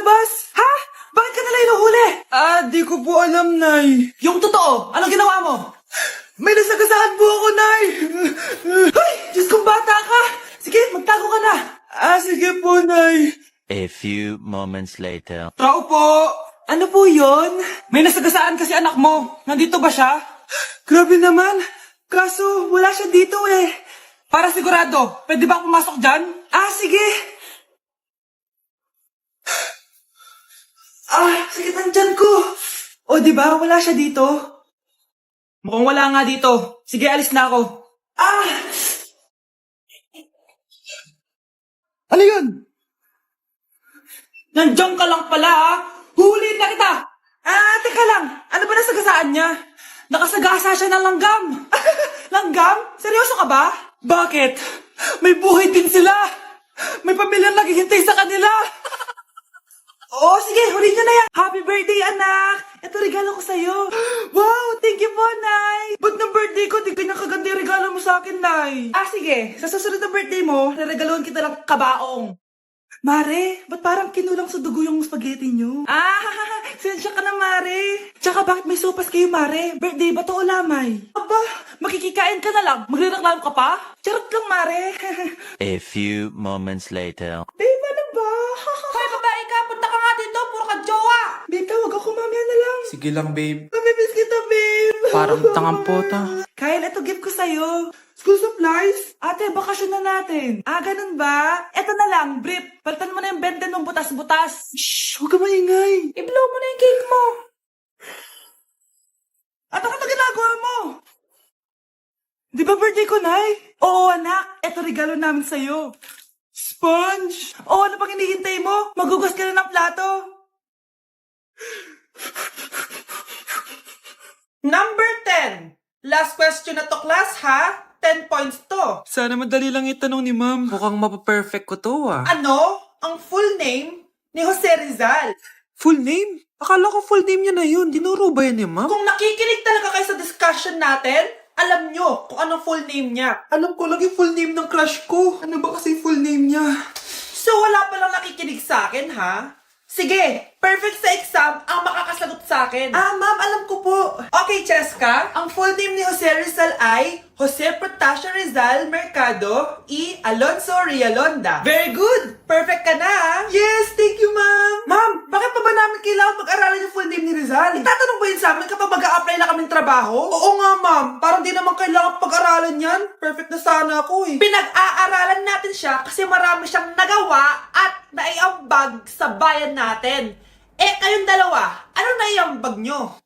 labas? Ha? Bakit ka nila inuhuli? Di ko po alam, Nay. Yung totoo, anong ginawa mo? May nasagasaan po ako, Nay. Ay, Diyos kong bata ka. Sige, magtago ka na. Sige po, Nay. A few moments later. Tao po. Ano po yon? May nasagasaan kasi anak mo. Nandito ba siya? Grabe naman. Kaso, wala siya dito eh. Para sigurado, pwede ba pumasok dyan? Sige. Sakit ang tiyan ko. O, diba? Wala siya dito. Mukhang wala nga dito. Sige, alis na ako. Ano yun? Nandiyan ka lang pala, ha? Huhuliin na kita! Teka lang. Ano ba nasagasaan niya? Nakasagasa siya ng langgam. Langgam? Seryoso ka ba? Bakit? May buhay din sila. May pamilyang naghihintay sa kanila. Oo, sige, huliin niyo na yan. Happy birthday, anak! Ito regalo ko sa'yo. Wow, thank you po, Nay. Ba't ng birthday ko, di ganyan kaganda yung regalo mo sa akin, Nay? Sige. Sa susunod na birthday mo, naregaluhan kita ng kabaong. Mare, ba't parang kinulang sa dugo yung spaghetti nyo? Sensya ka na, Mare. Tsaka bakit may sopas kayo, Mare? Birthday ba to o lamay? Aba, makikikain ka na lang. Magrereklamo ka pa? Charot lang, Mare. A few moments later. Babe, ano ba? Hoy, babae ka. Punta ka nga dito. Puro ka jowa. Babe, tawag ako mamaya na lang. Sige lang, babe. Mamimiss kita, babe. Parang tangang pota. Kyle, ito gift ko sa'yo. School supplies? Ate, bakasyon na natin. Ganun ba? Eto na lang, brief. Palitan mo na yung bente ng butas-butas. Shhh, huwag ka maingay. I-blow mo na yung cake mo. Ano ka na ginagawa mo? Di ba birthday ko, Nay? Oo, anak. Eto regalo namin sa'yo. Sponge! Ano pang hinihintay mo? Magugas ka na ng plato. Number 10. Last question na to, class, ha? 10 points to. Sana madali lang itanong ni ma'am. Mukhang mapaperfect ko to Ano? Ang full name ni Jose Rizal. Full name? Akala ko full name niya na yun. Dinuro ba yan ni ma'am? Kung nakikinig talaga kayo sa discussion natin, alam nyo kung anong full name niya. Alam ko lang yung full name ng crush ko. Ano ba kasi full name niya? So wala palang nakikinig sa akin, ha? Sige, perfect sa exam ang makakasagot sa akin. Ma'am, alam ko po. Okay, Cheska, ang full name ni Jose Rizal ay Jose Protasio Rizal Mercado E. Alonso Rialonda. Very good! Perfect ka na, ha? Yes, thank you, ma'am. Ma'am, bakit pa ba namin kailangan mag-aralan yung full name ni Rizal? Itatanong ba yun sa amin kapag mag-a-apply na kaming trabaho? Oo nga, ma'am. Parang di naman kailangan pag-aralan yan. Perfect na sana ako eh. Pinag-aaralan natin siya kasi marami siyang nagawa at naiambag sa bayan natin. Kayong dalawa, ano naiambag nyo?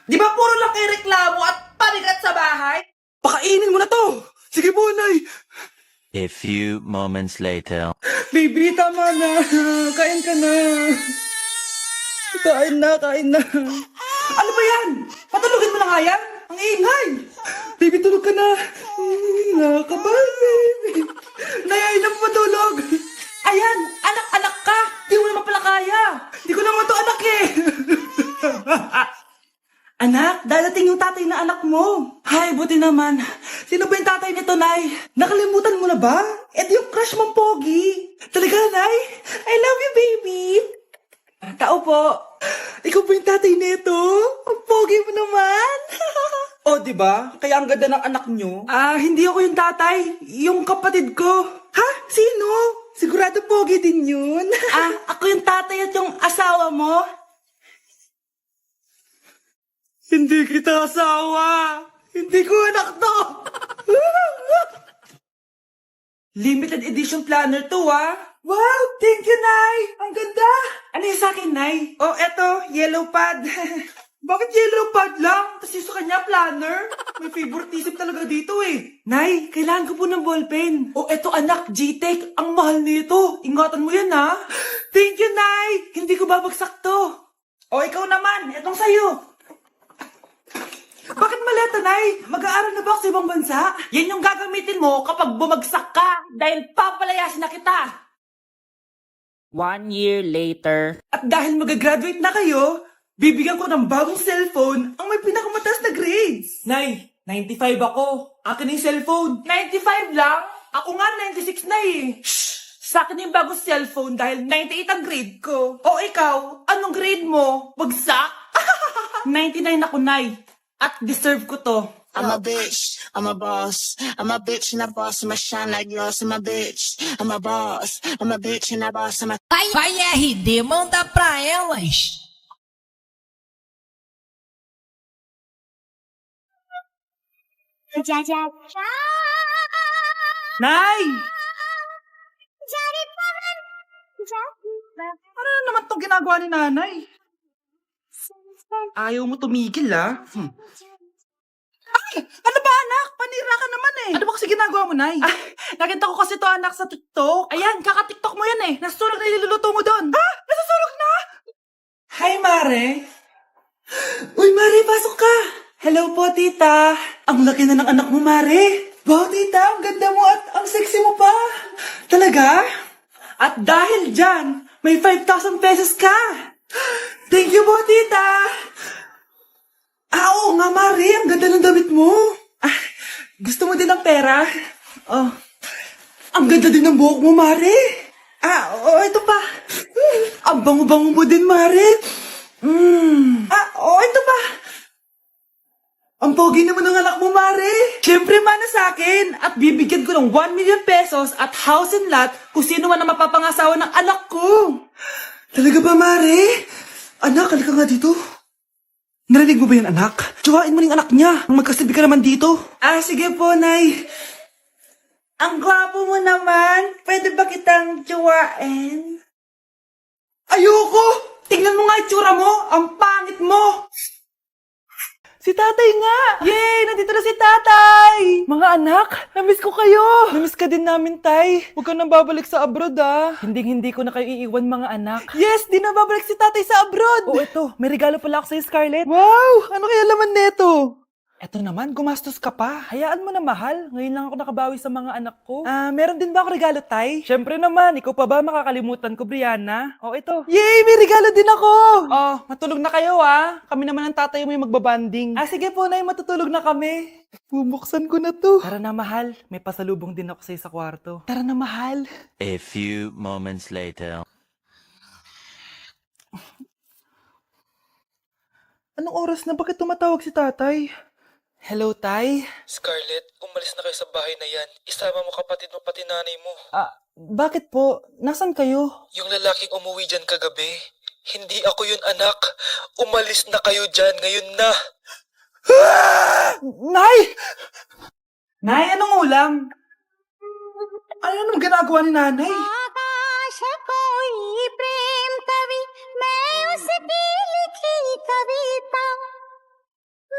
Di ba puro lang kayo reklamo at panigat sa bahay? Pakainin mo na to! Sige po, Nay! A few moments later. Baby, tama na. Kain ka na. Kain na, kain na. Ano ba yan? Patulogin mo na nga yan? Ang ingay. Baby, tulog ka na. Nakakabal, baby. Nay, na matulog. Ayan, anak-anak ka. Di mo naman pala kaya. Di ko naman to anak eh. Anak, dadating yung tatay na anak mo. Hay, buti naman. Sino ba yung tatay nito, Nay? Nakalimutan mo na ba? Ito yung crush mong pogi. Talaga, Nay? I love you, baby. Tao po. Ikaw ba yung tatay nito? Ang pogi mo naman. Diba? Kaya ang ganda ng anak nyo. Hindi ako yung tatay. Yung kapatid ko. Ha? Sino? Sigurado pogi din yun. Ako yung tatay at yung asawa mo? Hindi kita asawa. Hindi ko anak to. Limited edition planner to, Wow, thank you, Nay. Ang ganda. Ano yung sa akin, Nay? Eto, yellow pad. Bakit yellow pad lang? Tapos yung sa kanya, planner. May favoritism talaga dito eh. Nay, kailangan ko po ng ballpen. Eto anak, G-Tech. Ang mahal nito. Ingatan mo yan, ha? Thank you, Nay. Hindi ko babagsak to. Ikaw naman. Etong sa'yo. Bakit maleta, Nay? Mag-aaral na ba ako sa ibang bansa? Yan yung gagamitin mo kapag bumagsak ka dahil papalayasin na kita. 1 year later. At dahil mag-graduate na kayo, bibigyan ko ng bagong cellphone ang may pinakamataas na grades. Nay, 95 ako. Akin yung cellphone. 95 lang? Ako nga 96 na eh. Shh! Sa akin yung bagong cellphone dahil 98 ang grade ko. O ikaw, anong grade mo? Bagsak? 99 ako, Nay. At deserve ko to. I'm a bitch, I'm a boss. I'm a bitch and a boss, I'm a shine like yours. I'm a bitch, I'm a boss. I'm a bitch and a boss, I'm a... Vai RD, manda pra elas. Nay! Ano na naman itong ginagawa ni nanay? Ayaw mo tumigil, ah. Ay! Ano ba, anak? Panira ka naman eh. Ano ba kasi ginagawa mo, Nay? Ah, nakita ko kasi to anak sa TikTok. Ayan, kaka-TikTok mo yan eh. Nasusunog na niluluto mo doon. Ah! Nasusunog na? Hi, Mare. Uy, Mare, pasok ka. Hello po, tita. Ang laki na ng anak mo, Mare. Wow, tita, ang ganda mo at ang sexy mo pa. Talaga? At dahil dyan, may 5,000 pesos ka. Thank you po, tita. Ah, oo nga, Mare. Ang ganda ng damit mo. Ah, gusto mo din ng pera? Oh. Ang ganda din ng buhok mo, Mare. Ah, oo, ito pa. Ang bango-bango mo din, Mare. Ah, oo, ito pa. Ang pogi naman ng anak mo, Mare. Siyempre, mana sa akin. At bibigyan ko ng 1 million pesos at house and lot kung sino man ang mapapangasawa ng anak ko. Talaga ba, Mare? Anak, halika nga dito. Narinig mo ba yun, anak? Tsuwain mo yung anak niya. Ang magkasabi ka naman dito. Ah, sige po, Nay. Ang gwapo mo naman. Pwede ba kitang tsuwain? Ayoko! Tingnan mo nga itsura mo. Ang pangit mo. Si tatay nga! Yay! Nandito na si tatay! Mga anak, namiss ko kayo! Namiss ka din namin, tay. Huwag ka nang babalik sa abroad, ah. Hindi ko na kayo iiwan, mga anak. Yes! Di na babalik si tatay sa abroad! Oh, eto. May regalo pala ako sa'yo, Scarlett. Wow! Ano kaya laman neto? Eto naman, gumastos ka pa. Hayaan mo na, mahal. Ngayon lang ako nakabawi sa mga anak ko. Ah, meron din ba ako regalo, tay? Siyempre naman, ikaw pa ba makakalimutan ko, Brianna? Oh, ito. Yay! May regalo din ako! Oh, matulog na kayo, ah. Kami naman ang tatay mo yung magbabanding. Ah, sige po, Nay, matutulog na kami. Bubuksan ko na to. Tara na, mahal. May pasalubong din ako sa'yo sa kwarto. Tara na, mahal. A few moments later. Anong oras na? Bakit tumatawag si tatay? Hello, tay? Scarlett, umalis na kayo sa bahay na yan. Isama mo kapatid mo pati nanay mo. Ah, bakit po? Nasaan kayo? Yung lalaking umuwi dyan kagabi, hindi ako yun, anak. Umalis na kayo dyan ngayon na. Nay! Nay, anong ulam? Anong ginagawa ni nanay? आकाश कोई प्रेम कवि मैं उसकी लिखी कविता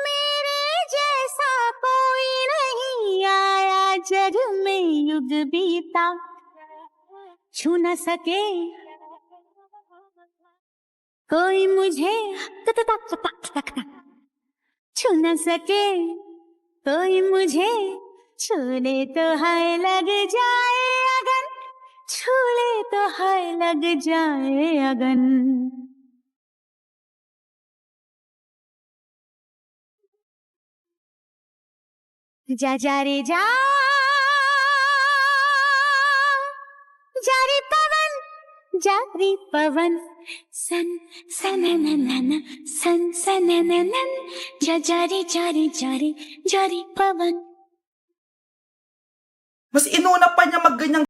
मेरे जैसा कोई नहीं आया जग में युग बीता छू न सके कोई मुझे छू न सके कोई मुझे छूले तो हाय लग जाए अगन छूले तो हाय लग जाए अगन जा जा रे जा जा रे पवन सन सनननन सन सनननन जा रे पवन Mas inuna pa niya magganyang